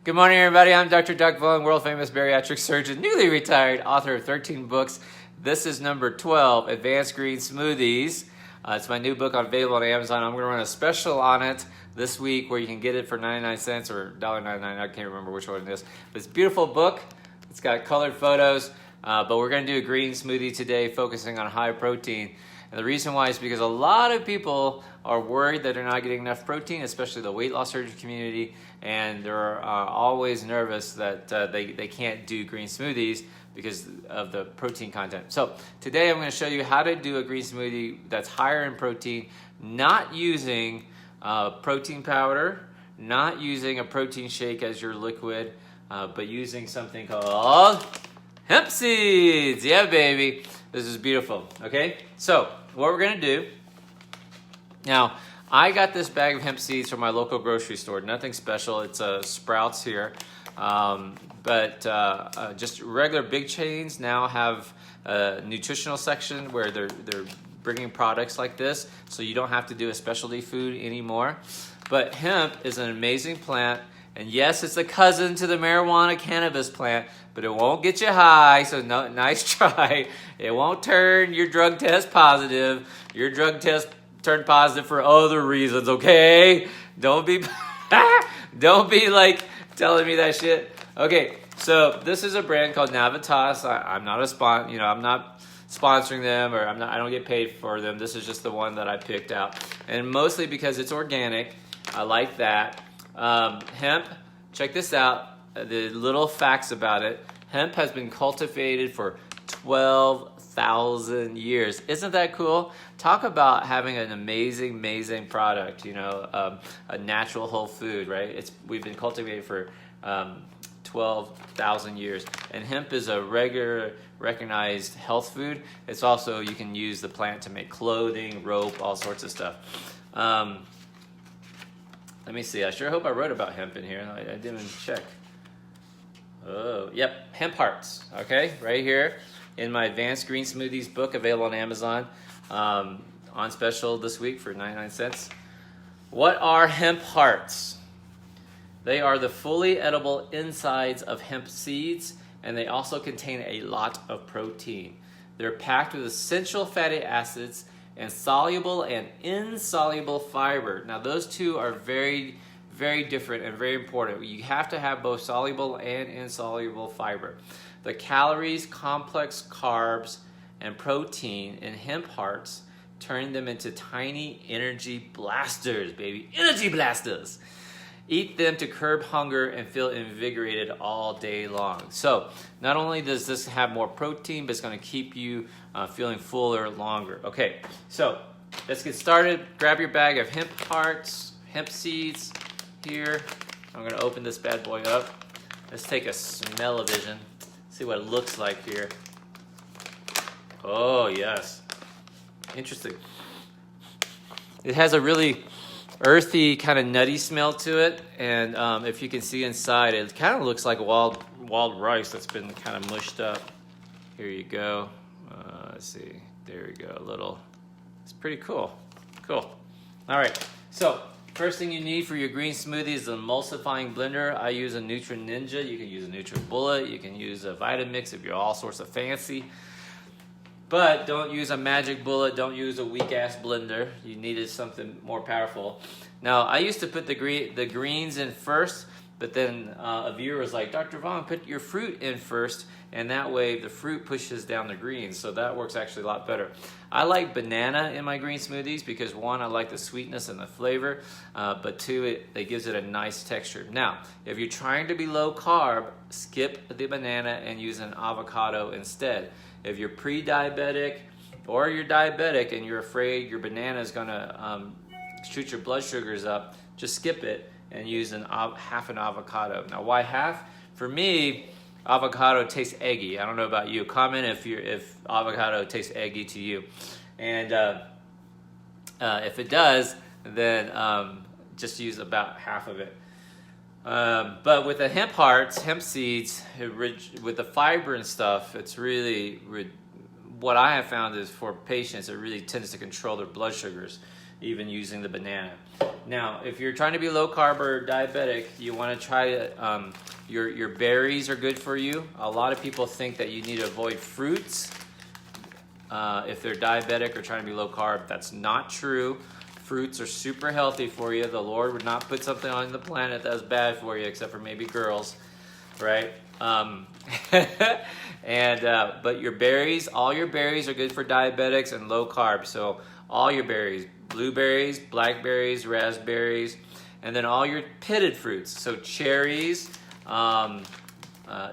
Good morning, everybody. I'm Dr. Duc Vuong, world-famous bariatric surgeon, newly retired, author of 13 books. This is number 12, Advanced Green Smoothies. It's my new book available on Amazon. I'm going to run a special on it this week where you can get it for 99 cents or $1.99. I can't remember which one it is. But it's a beautiful book. It's got colored photos. But we're going to do a green smoothie today, focusing on high protein. And the reason why is because a lot of people are worried that they're not getting enough protein, especially the weight loss surgery community, and they're always nervous that they can't do green smoothies because of the protein content. So today I'm going to show you how to do a green smoothie that's higher in protein, not using protein powder, not using a protein shake as your liquid, but using something called Hemp Seeds. Yeah, baby. This is beautiful. Okay, so what we're going to do now, I got this bag of hemp seeds from my local grocery store. Nothing special. It's Sprouts here. Just regular big chains now have a nutritional section where they're bringing products like this, so you don't have to do a specialty food anymore. But hemp is an amazing plant, and yes, it's a cousin to the marijuana cannabis plant, but it won't get you high, so no, nice try. It won't turn your drug test positive. Your drug test turned positive for other reasons, okay? Don't be like telling me that shit. Okay, so this is a brand called Navitas. I'm not I'm not sponsoring them, or I don't get paid for them. This is just the one that I picked out, and mostly because it's organic. I like that. Hemp, check this out. The little facts about it. Hemp has been cultivated for 12,000 years. Isn't that cool? Talk about having an amazing product, a natural whole food, right? We've been cultivated for 12,000 years. And hemp is a regular recognized health food. It's also, you can use the plant to make clothing, rope, all sorts of stuff. Let me see. I sure hope I wrote about hemp in here. I didn't even check. Oh, yep. Hemp hearts. Okay, right here in my Advanced Green Smoothies book, available on Amazon, on special this week for 99 cents. What are hemp hearts? They are the fully edible insides of hemp seeds, and they also contain a lot of protein. They're packed with essential fatty acids and soluble and insoluble fiber. Now those two are very different and very important. You have to have both soluble and insoluble fiber. The calories, complex carbs, and protein in hemp hearts turn them into tiny energy blasters, baby. Energy blasters! Eat them to curb hunger and feel invigorated all day long. So not only does this have more protein, but it's going to keep you feeling fuller longer. Okay, so let's get started. Grab your bag of hemp hearts, hemp seeds here. I'm going to open this bad boy up. Let's take a smell-o-vision. See what it looks like here. Oh, yes. Interesting. It has a really earthy, kind of nutty smell to it, and if you can see inside, it kind of looks like wild rice that's been kind of mushed up. Here you go. Let's see. There we go. A little. It's pretty cool. Cool. All right. So first thing you need for your green smoothie is an emulsifying blender. I use a Ninja. You can use a NutriBullet. You can use a Vitamix if you're all sorts of fancy. But don't use a magic bullet. Don't use a weak-ass blender. You needed something more powerful. Now, I used to put the greens in first, but then a viewer was like, Dr. Vuong, put your fruit in first, and that way the fruit pushes down the greens, so that works actually a lot better. I like banana in my green smoothies because, one, I like the sweetness and the flavor, but two, it gives it a nice texture. Now, if you're trying to be low carb, skip the banana and use an avocado instead. If you're pre-diabetic or you're diabetic and you're afraid your banana is going to shoot your blood sugars up, just skip it and use half an avocado. Now, why half? For me, avocado tastes eggy. I don't know about you. Comment if avocado tastes eggy to you. And if it does, then just use about half of it. But with the hemp hearts, hemp seeds, with the fiber and stuff, it's really, what I have found is for patients, it really tends to control their blood sugars. even using the banana. Now, if you're trying to be low carb or diabetic, you want to try your berries are good for you. A lot of people think that you need to avoid fruits if they're diabetic or trying to be low carb. That's not true. Fruits are super healthy for you. The Lord would not put something on the planet that's bad for you, except for maybe girls, right? But your berries, all your berries are good for diabetics and low carb. So all your berries, blueberries, blackberries, raspberries, and then all your pitted fruits. So cherries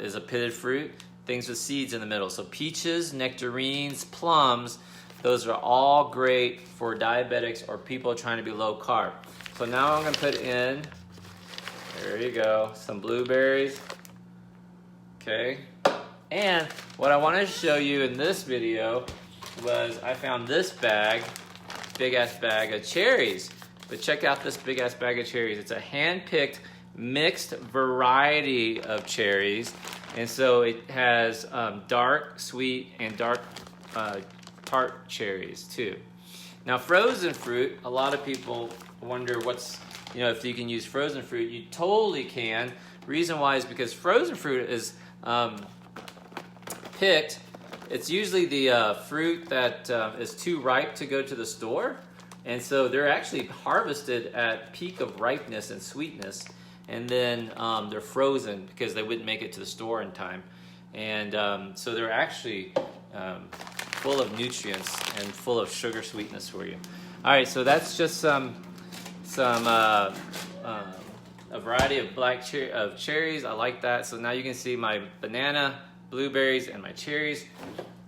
is a pitted fruit, things with seeds in the middle. So peaches, nectarines, plums, those are all great for diabetics or people trying to be low carb. So now I'm going to put in, there you go, some blueberries. Okay. And what I wanted to show you in this video was I found this bag, big ass bag of cherries. But check out this big ass bag of cherries. It's a hand-picked mixed variety of cherries. And so it has dark, sweet, and dark tart cherries too. Now frozen fruit, a lot of people wonder if you can use frozen fruit. You totally can. Reason why is because frozen fruit is picked. It's usually the fruit that is too ripe to go to the store. And so they're actually harvested at peak of ripeness and sweetness. And then they're frozen because they wouldn't make it to the store in time. And so they're actually full of nutrients and full of sugar sweetness for you. All right, so that's just a variety of cherries. I like that. So now you can see my banana, blueberries, and my cherries.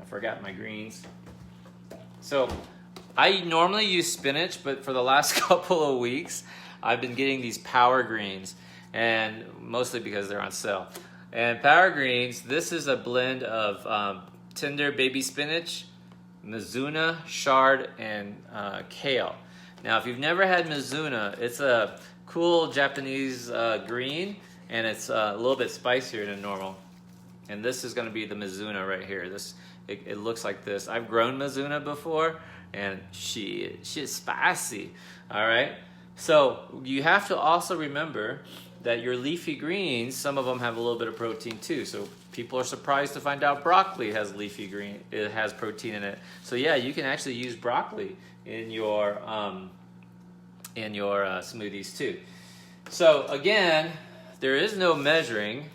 I forgot my greens. So I normally use spinach, but for the last couple of weeks, I've been getting these power greens, and mostly because they're on sale. And power greens, this is a blend of tender baby spinach, mizuna, chard, and kale. Now, if you've never had mizuna, it's a cool Japanese green, and it's a little bit spicier than normal. And this is going to be the mizuna right here. It looks like this. I've grown mizuna before, and she's spicy. All right. So you have to also remember that your leafy greens, some of them have a little bit of protein too. So people are surprised to find out broccoli has leafy green. It has protein in it. So yeah, you can actually use broccoli in your smoothies too. So again, there is no measuring,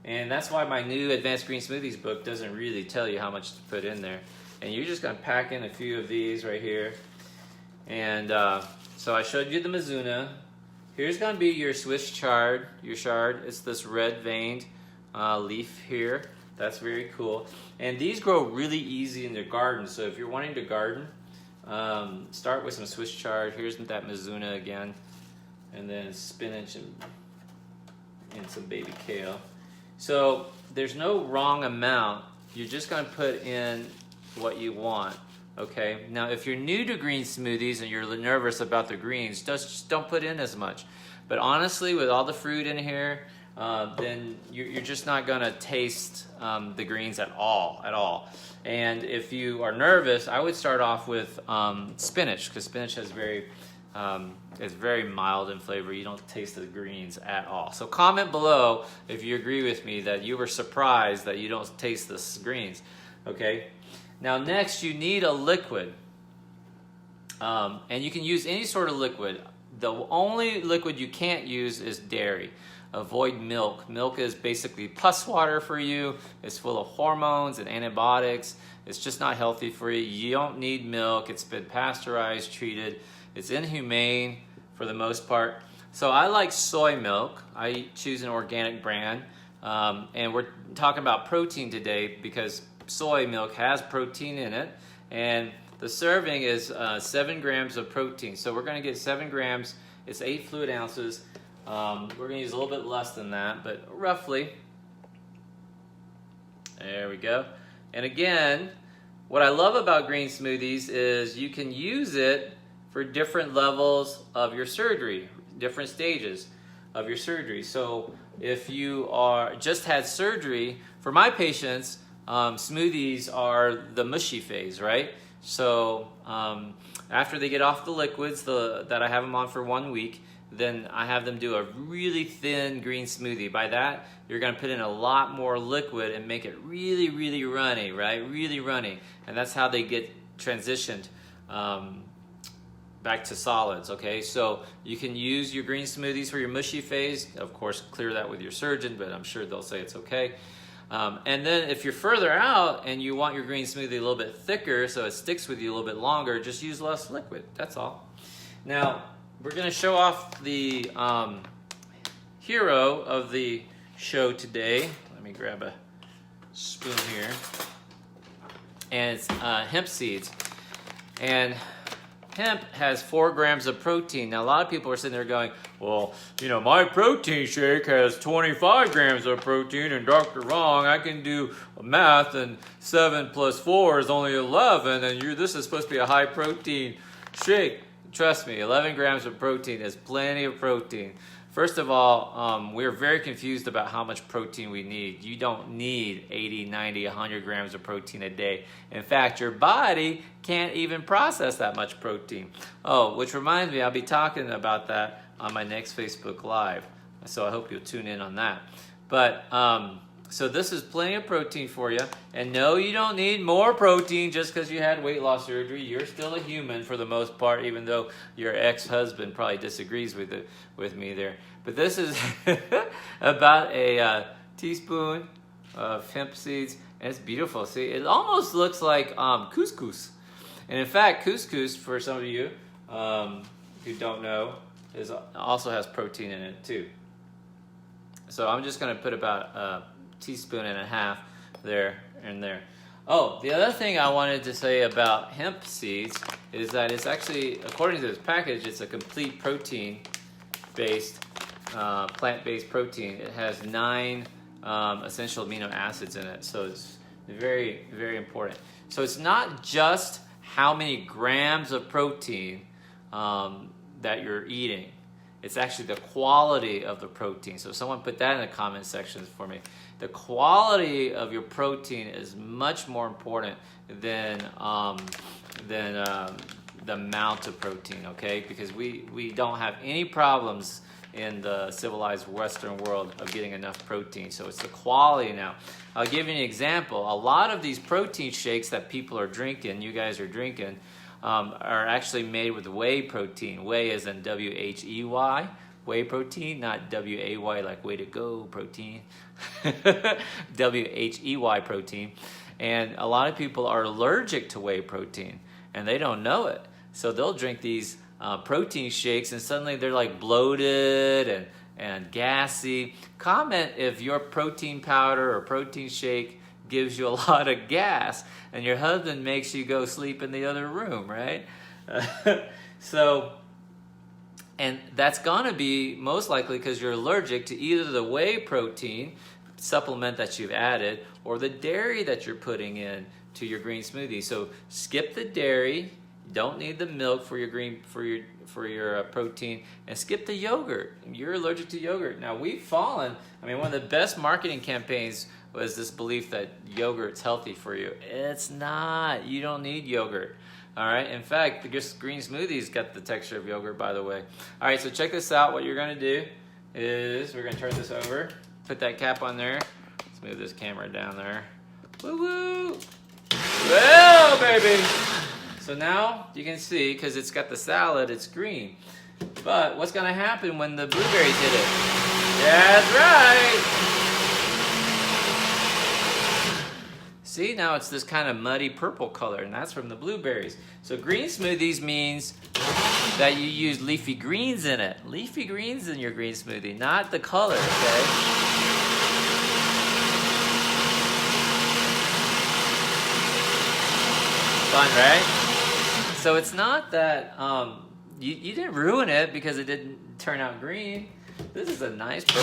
and that's why my new Advanced Green Smoothies book doesn't really tell you how much to put in there. And you're just gonna pack in a few of these right here. And so I showed you the mizuna. Here's gonna be your Swiss chard, your chard. It's this red veined leaf here. That's very cool. And these grow really easy in the garden. So if you're wanting to garden, start with some Swiss chard. Here's that mizuna again. And then spinach and some baby kale. So there's no wrong amount. You're just gonna put in what you want. Okay, now if you're new to green smoothies and you're nervous about the greens, just don't put in as much. But honestly, with all the fruit in here, then you're just not gonna taste the greens at all. And if you are nervous, I would start off with spinach, because spinach has is very mild in flavor. You don't taste the greens at all. So comment below if you agree with me that you were surprised that you don't taste the greens. Okay. Now next, you need a liquid, and you can use any sort of liquid. The only liquid you can't use is dairy. Avoid milk. Milk is basically pus water for you. It's full of hormones and antibiotics. It's just not healthy for you. You don't need milk. It's been pasteurized, treated. It's inhumane for the most part. So I like soy milk. I choose an organic brand, and we're talking about protein today because soy milk has protein in it, and the serving is 7 grams of protein. So we're going to get 7 grams. It's 8 fluid ounces. We're going to use a little bit less than that, but roughly. There we go. And again, what I love about green smoothies is you can use it for different levels of your surgery, different stages of your surgery. So if you just had surgery, for my patients, smoothies are the mushy phase, right? So after they get off the liquids that I have them on for 1 week, then I have them do a really thin green smoothie. By that, you're going to put in a lot more liquid and make it really, really runny, right? Really runny. And that's how they get transitioned back to solids, okay? So you can use your green smoothies for your mushy phase. Of course, clear that with your surgeon, but I'm sure they'll say it's okay. And then if you're further out and you want your green smoothie a little bit thicker so it sticks with you a little bit longer, just use less liquid. That's all. Now, we're going to show off the hero of the show today. Let me grab a spoon here. And it's hemp seeds. And hemp has 4 grams of protein. Now, a lot of people are sitting there going, well, you know, my protein shake has 25 grams of protein, and Dr. Vuong, I can do math, and 7 plus 4 is only 11, and this is supposed to be a high protein shake. Trust me, 11 grams of protein is plenty of protein. First of all, we're very confused about how much protein we need. You don't need 80, 90, 100 grams of protein a day. In fact, your body can't even process that much protein. Oh, which reminds me, I'll be talking about that on my next Facebook Live. So I hope you'll tune in on that. But, so this is plenty of protein for you. And no, you don't need more protein just because you had weight loss surgery. You're still a human for the most part, even though your ex-husband probably disagrees with me there. But this is about a teaspoon of hemp seeds. And it's beautiful. See, it almost looks like couscous. And in fact, couscous, for some of you who don't know, also has protein in it too. So I'm just going to put about a teaspoon and a half there and there. Oh, the other thing I wanted to say about hemp seeds is that it's actually, according to this package, it's a complete protein-based, plant-based protein. It has 9 essential amino acids in it, so it's very, very important. So it's not just how many grams of protein that you're eating. It's actually the quality of the protein. So someone put that in the comment sections for me. The quality of your protein is much more important than the amount of protein, okay? Because we don't have any problems in the civilized Western world of getting enough protein. So it's the quality now. I'll give you an example. A lot of these protein shakes that people are drinking, you guys are drinking, are actually made with whey protein. Whey is in W-H-E-Y, whey protein, not W-A-Y like way to go protein. W-H-E-Y protein. And a lot of people are allergic to whey protein, and they don't know it. So they'll drink these protein shakes, and suddenly they're like bloated and gassy. Comment if your protein powder or protein shake gives you a lot of gas, and your husband makes you go sleep in the other room, right? And that's gonna be most likely because you're allergic to either the whey protein supplement that you've added or the dairy that you're putting in to your green smoothie. So skip the dairy. You don't need the milk for your protein, and skip the yogurt. You're allergic to yogurt. Now we've fallen. I mean, one of the best marketing campaigns was this belief that yogurt's healthy for you. It's not. You don't need yogurt. All right. In fact, the green smoothies got the texture of yogurt, by the way. All right. So check this out. What you're going to do is we're going to turn this over, put that cap on there. Let's move this camera down there. Woo woo. Well, baby. So now you can see, because it's got the salad, it's green. But what's going to happen when the blueberries hit it? That's right. See, now it's this kind of muddy purple color, and that's from the blueberries. So green smoothies means that you use leafy greens in it. Leafy greens in your green smoothie, not the color, okay? Fun, right? So it's not that you didn't ruin it because it didn't turn out green. This is a nice purple.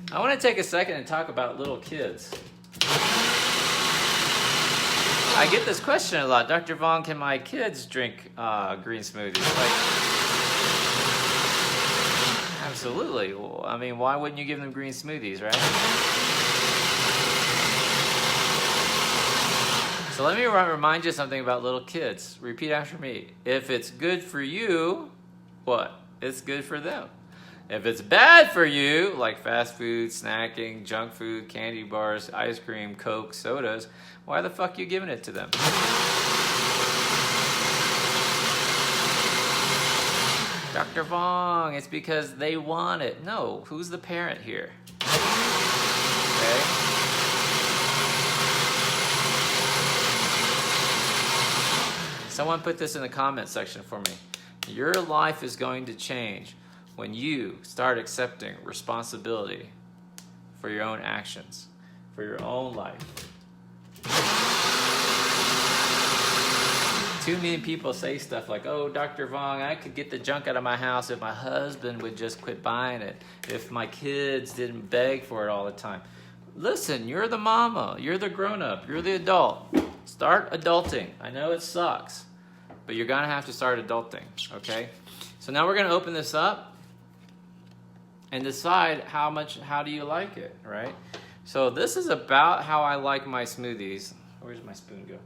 I want to take a second and talk about little kids. I get this question a lot. Dr. Vuong, can my kids drink green smoothies? Like, absolutely. Well, I mean, why wouldn't you give them green smoothies, right? So let me remind you something about little kids. Repeat after me. If it's good for you, what? It's good for them. If it's bad for you, like fast food, snacking, junk food, candy bars, ice cream, Coke, sodas, why the fuck are you giving it to them? Dr. Vuong, it's because they want it. No, who's the parent here? Okay? Someone put this in the comment section for me. Your life is going to change when you start accepting responsibility for your own actions, for your own life. Too many people say stuff like, oh, Dr. Vuong, I could get the junk out of my house if my husband would just quit buying it, if my kids didn't beg for it all the time. Listen, you're the mama, you're the grown-up, you're the adult. Start adulting. I know it sucks, but you're gonna have to start adulting, okay? So now we're gonna open this up and decide how do you like it, right? So this is about how I like my smoothies. Where's my spoon go?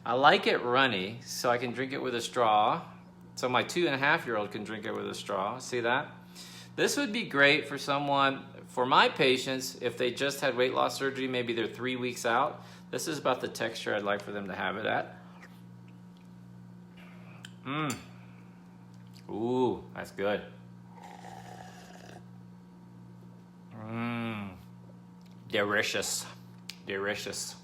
I like it runny, so I can drink it with a straw. So my 2.5-year-old can drink it with a straw. See that? This would be great for someone, for my patients, if they just had weight loss surgery, maybe they're 3 weeks out. This is about the texture I'd like for them to have it at. Ooh, that's good. Delicious. Delicious.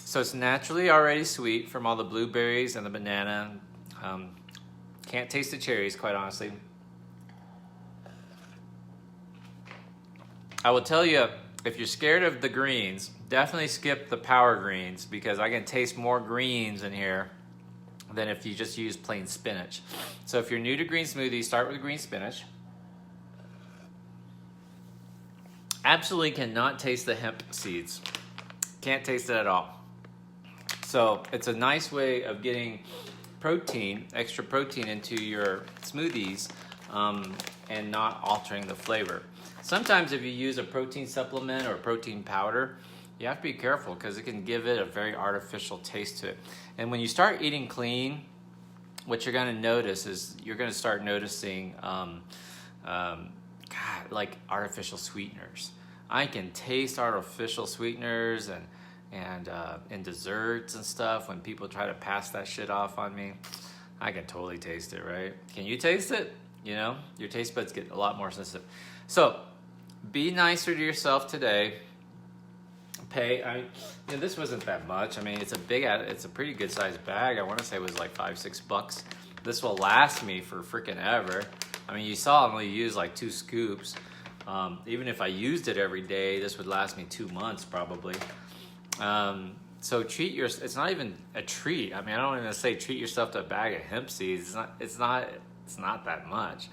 So it's naturally already sweet from all the blueberries and the banana. Can't taste the cherries, quite honestly. I will tell you, if you're scared of the greens, definitely skip the power greens because I can taste more greens in here than if you just use plain spinach. So if you're new to green smoothies, start with green spinach. Absolutely cannot taste the hemp seeds. Can't taste it at all. So it's a nice way of getting protein, extra protein into your smoothies and not altering the flavor. Sometimes if you use a protein supplement or protein powder, you have to be careful because it can give it a very artificial taste to it. And when you start eating clean, what you're going to notice is you're going to start noticing like artificial sweeteners. I can taste artificial sweeteners and in desserts and stuff when people try to pass that shit off on me. I can totally taste it, right? Can you taste it? You know, your taste buds get a lot more sensitive. So be nicer to yourself today. This wasn't that much. I mean, it's a pretty good sized bag. I want to say it was like $5-6. This will last me for freaking ever. I mean, you saw I only used like 2 scoops. Even if I used it every day, this would last me 2 months probably. So it's not even a treat. I mean, I don't even say treat yourself to a bag of hemp seeds. It's not that much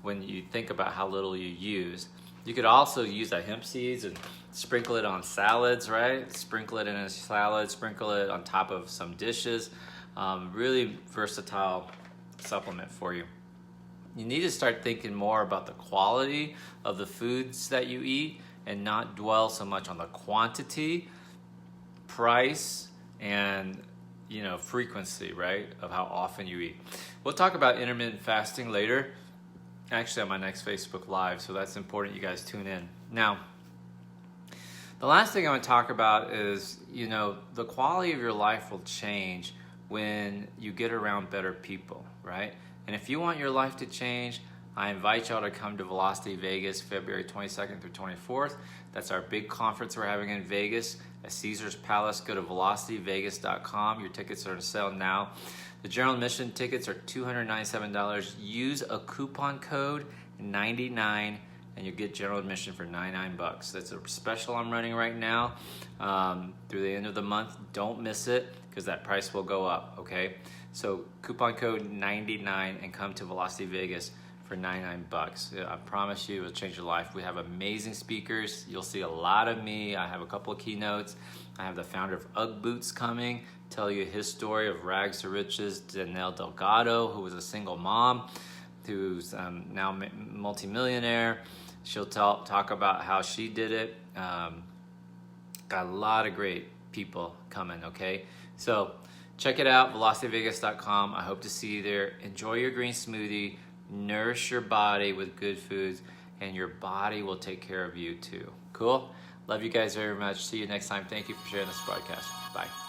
when you think about how little you use. You could also use that hemp seeds and sprinkle it on salads, right? Sprinkle it in a salad, sprinkle it on top of some dishes. Really versatile supplement for you. You need to start thinking more about the quality of the foods that you eat and not dwell so much on the quantity, price, and frequency, right, of how often you eat. We'll talk about intermittent fasting later, actually on my next Facebook Live, so that's important you guys tune in. Now, the last thing I want to talk about is, the quality of your life will change when you get around better people, right? And if you want your life to change, I invite y'all to come to Velocity Vegas February 22nd through 24th. That's our big conference we're having in Vegas at Caesar's Palace. Go to velocityvegas.com. Your tickets are on sale now. The general admission tickets are $297. Use a coupon code 99 and you get general admission for $99. That's a special I'm running right now through the end of the month. Don't miss it because that price will go up, okay? So coupon code 99 and come to Velocity Vegas for $99. I promise you it will change your life. We have amazing speakers. You'll see a lot of me. I have a couple of keynotes. I have the founder of UGG Boots coming, tell you his story of rags to riches. Danelle Delgado, who was a single mom, who's now multimillionaire. She'll talk about how she did it. Got a lot of great people coming, okay? So check it out, velocityvegas.com. I hope to see you there. Enjoy your green smoothie. Nourish your body with good foods, and your body will take care of you too. Cool? Love you guys very much. See you next time. Thank you for sharing this broadcast. Bye.